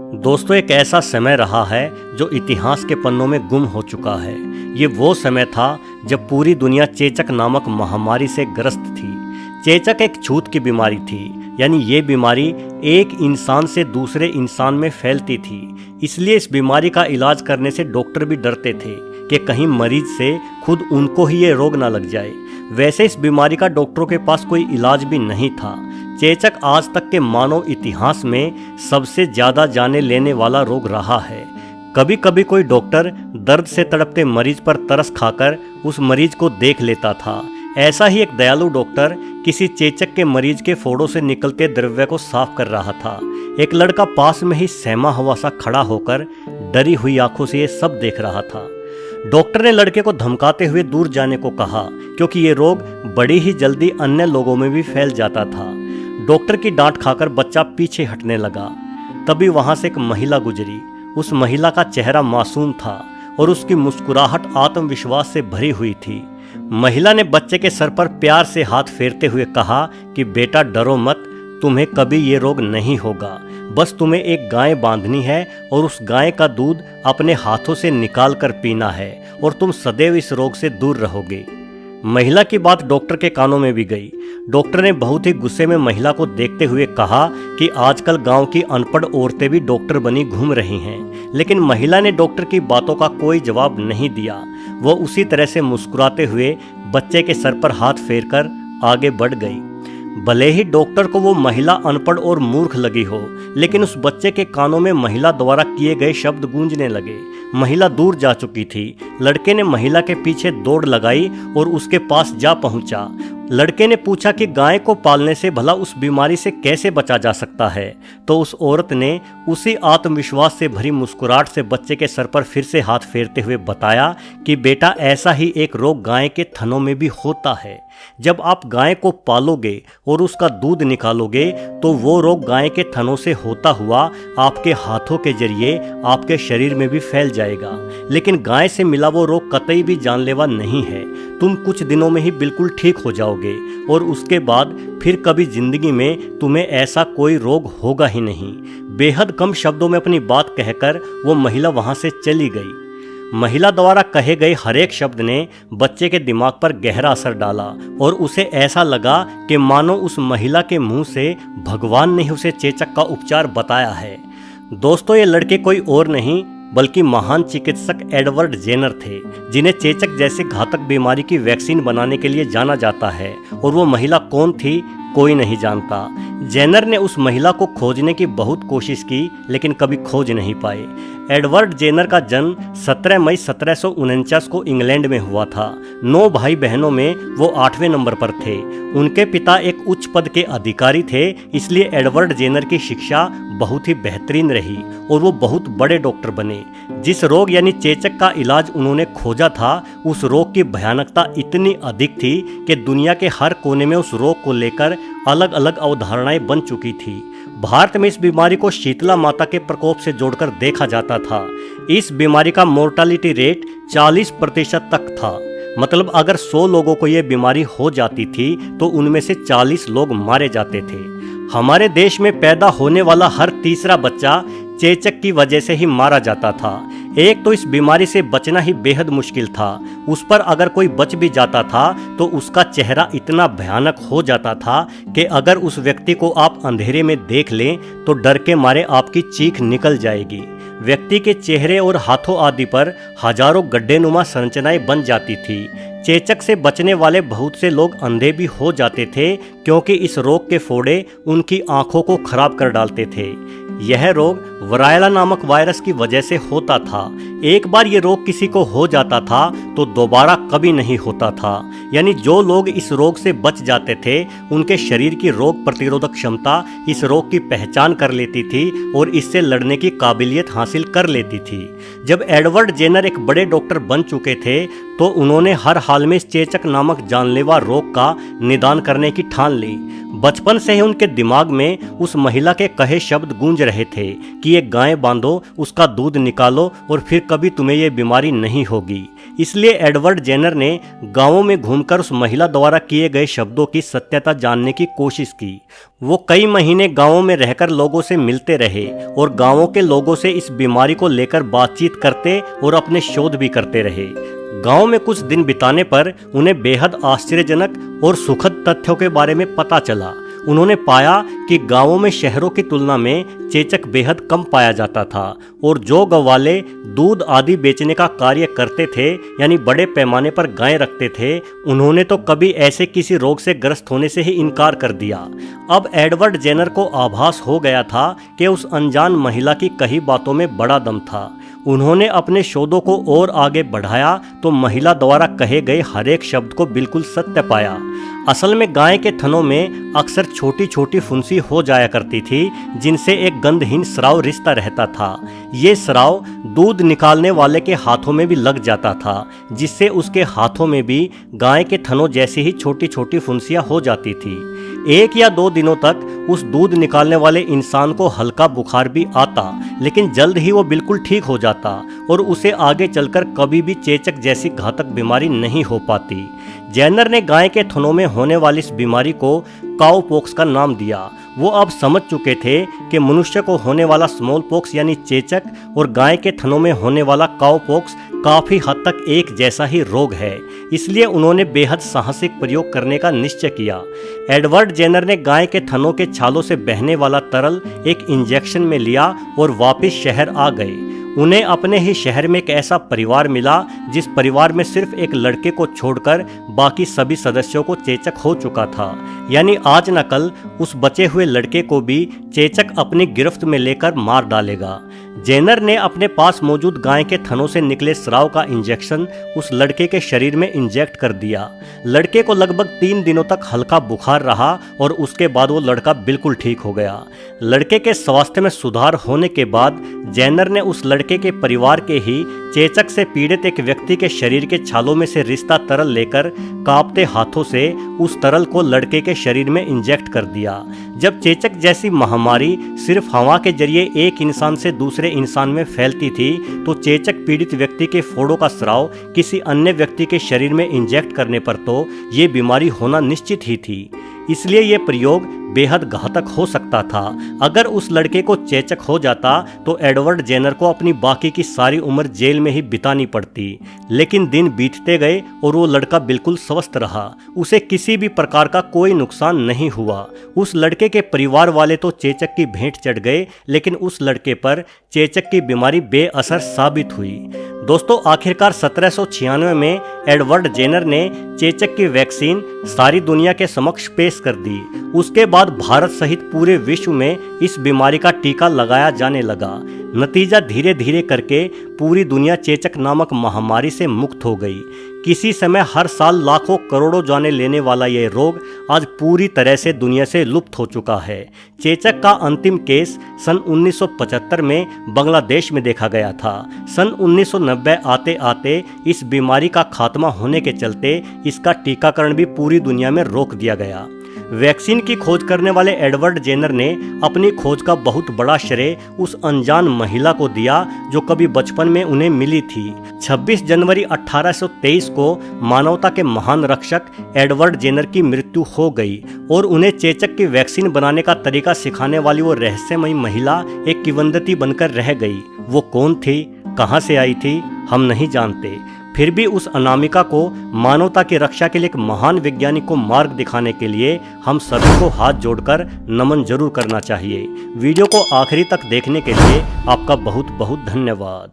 दोस्तों, एक ऐसा समय रहा है जो इतिहास के पन्नों में गुम हो चुका है। ये वो समय था जब पूरी दुनिया चेचक नामक महामारी से ग्रस्त थी। चेचक एक छूत की बीमारी थी, यानी ये बीमारी एक इंसान से दूसरे इंसान में फैलती थी। इसलिए इस बीमारी का इलाज करने से डॉक्टर भी डरते थे कि कहीं मरीज से खुद उनको ही ये रोग ना लग जाए। वैसे इस बीमारी का डॉक्टरों के पास कोई इलाज भी नहीं था। चेचक आज तक के मानव इतिहास में सबसे ज़्यादा जाने लेने वाला रोग रहा है। कभी कभी कोई डॉक्टर दर्द से तड़पते मरीज पर तरस खाकर उस मरीज को देख लेता था। ऐसा ही एक दयालु डॉक्टर किसी चेचक के मरीज के फोड़ों से निकलते द्रव्य को साफ कर रहा था। एक लड़का पास में ही सहमा हुआ सा खड़ा होकर डरी हुई आंखों से ये सब देख रहा था। डॉक्टर ने लड़के को धमकाते हुए दूर जाने को कहा, क्योंकि ये रोग बड़ी ही जल्दी अन्य लोगों में भी फैल जाता था। डॉक्टर की डांट खाकर बच्चा पीछे हटने लगा। तभी वहां से एक महिला गुजरी। उस महिला का चेहरा मासूम था और उसकी मुस्कुराहट आत्मविश्वास से भरी हुई थी। महिला ने बच्चे के सर पर प्यार से हाथ फेरते हुए कहा कि बेटा डरो मत, तुम्हें कभी ये रोग नहीं होगा। बस तुम्हें एक गाय बांधनी है और उस गाय का दूध अपने हाथों से निकाल कर पीना है और तुम सदैव इस रोग से दूर रहोगे। महिला की बात डॉक्टर के कानों में भी गई। डॉक्टर ने बहुत ही गुस्से में महिला को देखते हुए कहा कि आजकल गांव की अनपढ़ औरतें भी डॉक्टर बनी घूम रही हैं। लेकिन महिला ने डॉक्टर की बातों का कोई जवाब नहीं दिया। वो उसी तरह से मुस्कुराते हुए बच्चे के सर पर हाथ फेरकर आगे बढ़ गई। भले ही डॉक्टर को वो महिला अनपढ़ और मूर्ख लगी हो, लेकिन उस बच्चे के कानों में महिला द्वारा किए गए शब्द गूंजने लगे। महिला दूर जा चुकी थी। लड़के ने महिला के पीछे दौड़ लगाई और उसके पास जा पहुंचा। लड़के ने पूछा कि गाय को पालने से भला उस बीमारी से कैसे बचा जा सकता है। तो उस औरत ने उसी आत्मविश्वास से भरी मुस्कुराहट से बच्चे के सर पर फिर से हाथ फेरते हुए बताया कि बेटा ऐसा ही एक रोग गाय के थनों में भी होता है। जब आप गाय को पालोगे और उसका दूध निकालोगे तो वो रोग गाय के थनों से होता हुआ आपके हाथों के जरिए आपके शरीर में भी फैल जाएगा। लेकिन गाय से मिला वो रोग कतई भी जानलेवा नहीं है। तुम कुछ दिनों में ही बिल्कुल ठीक हो जाओगे और उसके बाद फिर कभी जिंदगी में तुम्हें ऐसा कोई रोग होगा ही नहीं। बेहद कम शब्दों में अपनी बात कहकर वो महिला वहां से चली गई। महिला द्वारा कहे गए हर एक शब्द ने बच्चे के दिमाग पर गहरा असर डाला और उसे ऐसा लगा कि मानो उस महिला के मुंह से भगवान ने उसे चेचक का उपचार बताया है। दोस्तों, ये लड़के कोई और नहीं बल्कि महान चिकित्सक एडवर्ड जेनर थे, जिन्हें चेचक जैसे घातक बीमारी की वैक्सीन बनाने के लिए जाना जाता है। और वो महिला कौन थी, कोई नहीं जानता। जेनर ने उस महिला को खोजने की बहुत कोशिश की, लेकिन कभी खोज नहीं पाए। एडवर्ड जेनर का जन्म 17 मई 1749 को इंग्लैंड में हुआ था। 9 भाई बहनों में वो 8वें नंबर पर थे। उनके पिता एक उच्च पद के अधिकारी थे, इसलिए एडवर्ड जेनर की शिक्षा बहुत ही बेहतरीन रही और वो बहुत बड़े डॉक्टर बने। जिस रोग यानी चेचक का इलाज उन्होंने खोजा था, उस रोग की भयानकता इतनी अधिक थी कि दुनिया के हर कोने में उस रोग को लेकर अलग अलग अवधारणाएं बन चुकी थी। भारत में इस बीमारी को शीतला माता के प्रकोप से जोड़कर देखा जाता था। इस बीमारी का मोर्टालिटी रेट 40% तक था। मतलब अगर 100 लोगों को यह बीमारी हो जाती थी तो उनमें से 40 लोग मारे जाते थे। हमारे देश में पैदा होने वाला हर तीसरा बच्चा चेचक की वजह से ही मारा जाता था। एक तो इस बीमारी से बचना ही बेहद मुश्किल था। उस पर अगर कोई बच भी जाता था तो उसका चेहरा इतना भयानक हो जाता था कि अगर उस व्यक्ति को आप अंधेरे में देख लें तो डर के मारे आपकी चीख निकल जाएगी। व्यक्ति के चेहरे और हाथों आदि पर हजारों गड्ढेनुमा संरचनाएं बन जाती थी। चेचक से बचने वाले बहुत से लोग अंधे भी हो जाते थे, क्योंकि इस रोग के फोड़े उनकी आंखों को खराब कर डालते थे। यह रोग वरायला नामक वायरस की वजह से होता था। एक बार ये रोग किसी को हो जाता था तो दोबारा कभी नहीं होता था। यानी जो लोग इस रोग से बच जाते थे उनके शरीर की रोग प्रतिरोधक क्षमता इस रोग की पहचान कर लेती थी और इससे लड़ने की काबिलियत हासिल कर लेती थी। जब एडवर्ड जेनर एक बड़े डॉक्टर बन चुके थे तो उन्होंने हर हाल में इस चेचक नामक जानलेवा रोग का निदान करने की ठान ली। बचपन से ही उनके दिमाग में उस महिला के कहे शब्द गूंज रहे थे कि एक गाय बांधो, उसका दूध निकालो और फिर कभी तुम्हें ये बीमारी नहीं होगी। इसलिए इसलिए एडवर्ड जेनर ने गांवों में घूमकर उस महिला द्वारा किए गए शब्दों की सत्यता जानने की कोशिश की। वो कई महीने गांवों में रहकर लोगों से मिलते रहे और गांवों के लोगों से इस बीमारी को लेकर बातचीत करते और अपने शोध भी करते रहे। गांव में कुछ दिन बिताने पर उन्हें बेहद आश्चर्यजनक और सुखद तथ्यों के बारे में पता चला। उन्होंने पाया कि गांवों में शहरों की तुलना में चेचक बेहद कम पाया जाता था और जो गौवाले दूध आदि बेचने का कार्य करते थे, यानी बड़े पैमाने पर गायें रखते थे, उन्होंने तो कभी ऐसे किसी रोग से ग्रस्त होने से ही इनकार कर दिया। अब एडवर्ड जेनर को आभास हो गया था कि उस अनजान महिला की कही बातों में बड़ा दम था। उन्होंने अपने शोधों को और आगे बढ़ाया तो महिला द्वारा कहे गए हर एक शब्द को बिल्कुल सत्य पाया। असल में गाय के थनों में अक्सर छोटी छोटी फुंसी हो जाया करती थी, जिनसे एक गंधहीन स्राव रिश्ता रहता था। ये स्राव दूध निकालने वाले के हाथों में भी लग जाता था, जिससे उसके हाथों में भी गाय के थनों जैसी ही छोटी छोटी फुंसियां हो जाती थी। 1 या 2 दिनों तक उस दूध निकालने वाले इंसान को हल्का बुखार भी आता, लेकिन जल्द ही वो बिल्कुल ठीक हो जाता और उसे आगे चलकर कभी भी चेचक जैसी घातक बीमारी नहीं हो पाती। जेनर ने गाय के थनों में होने वाली इस बीमारी को काउपॉक्स का नाम दिया। वो अब समझ चुके थे कि मनुष्य को होने वाला स्मॉल पॉक्स यानी चेचक और गाय के थनों में होने वाला काउपॉक्स काफी हद तक एक जैसा ही रोग है। इसलिए उन्होंने बेहद साहसिक प्रयोग करने का निश्चय किया। एडवर्ड जेनर ने गाय के थनों के छालों से बहने वाला तरल एक इंजेक्शन में लिया और वापस शहर आ गए। उन्हें अपने ही शहर में एक ऐसा परिवार मिला जिस परिवार में सिर्फ एक लड़के को छोड़कर बाकी सभी सदस्यों को चेचक हो चुका था। यानी आज न कल उस बचे हुए लड़के को भी चेचक अपनी गिरफ्त में लेकर मार डालेगा। जेनर ने अपने पास मौजूद गाय के थनों से निकले स्राव का इंजेक्शन उस लड़के के शरीर में इंजेक्ट कर दिया। लड़के को लगभग 3 दिनों तक हल्का बुखार रहा और उसके बाद वो लड़का बिल्कुल ठीक हो गया। लड़के के स्वास्थ्य में सुधार होने के बाद जेनर ने उस लड़के के परिवार के ही चेचक से पीड़ित एक व्यक्ति के शरीर के छालों में से रिश्ता तरल लेकर कांपते हाथों से उस तरल को लड़के के शरीर में इंजेक्ट कर दिया। जब चेचक जैसी महामारी सिर्फ हवा के जरिए एक इंसान से दूसरे इंसान में फैलती थी, तो चेचक पीड़ित व्यक्ति के फोड़ों का स्राव किसी अन्य व्यक्ति के शरीर में इंजेक्ट करने पर तो ये बीमारी होना निश्चित ही थी। इसलिए ये प्रयोग बेहद घातक हो सकता था। अगर उस लड़के को चेचक हो जाता तो एडवर्ड जेनर को अपनी बाकी की सारी उम्र जेल में ही बितानी पड़ती। लेकिन दिन बीतते गए और वो लड़का बिल्कुल स्वस्थ रहा। उसे किसी भी प्रकार का कोई नुकसान नहीं हुआ। उस लड़के के परिवार वाले तो चेचक की भेंट चढ़ गए, लेकिन उस लड़के पर चेचक की बीमारी बेअसर साबित हुई। दोस्तों, आखिरकार 1796 में एडवर्ड जेनर ने चेचक की वैक्सीन सारी दुनिया के समक्ष पेश कर दी। उसके बाद भारत सहित पूरे विश्व में इस बीमारी का टीका लगाया जाने लगा। नतीजा धीरे धीरे करके पूरी दुनिया चेचक नामक महामारी से मुक्त हो गई। किसी समय हर साल लाखों करोड़ों जाने लेने वाला यह रोग आज पूरी तरह से दुनिया से लुप्त हो चुका है। चेचक का अंतिम केस सन 1975 में बांग्लादेश में देखा गया था। सन 1990 आते आते इस बीमारी का खात्मा होने के चलते इसका टीकाकरण भी पूरी दुनिया में रोक दिया गया। वैक्सीन की खोज करने वाले एडवर्ड जेनर ने अपनी खोज का बहुत बड़ा श्रेय उस अनजान महिला को दिया जो कभी बचपन में उन्हें मिली थी। 26 जनवरी 1823 को मानवता के महान रक्षक एडवर्ड जेनर की मृत्यु हो गई और उन्हें चेचक की वैक्सीन बनाने का तरीका सिखाने वाली वो रहस्यमयी महिला एक किंवदंती बनकर रह गई। वो कौन थी, कहां से आई थी, हम नहीं जानते। फिर भी उस अनामिका को मानवता की रक्षा के लिए एक महान वैज्ञानिक को मार्ग दिखाने के लिए हम सभी को हाथ जोड़कर नमन जरूर करना चाहिए। वीडियो को आखिरी तक देखने के लिए आपका बहुत बहुत धन्यवाद।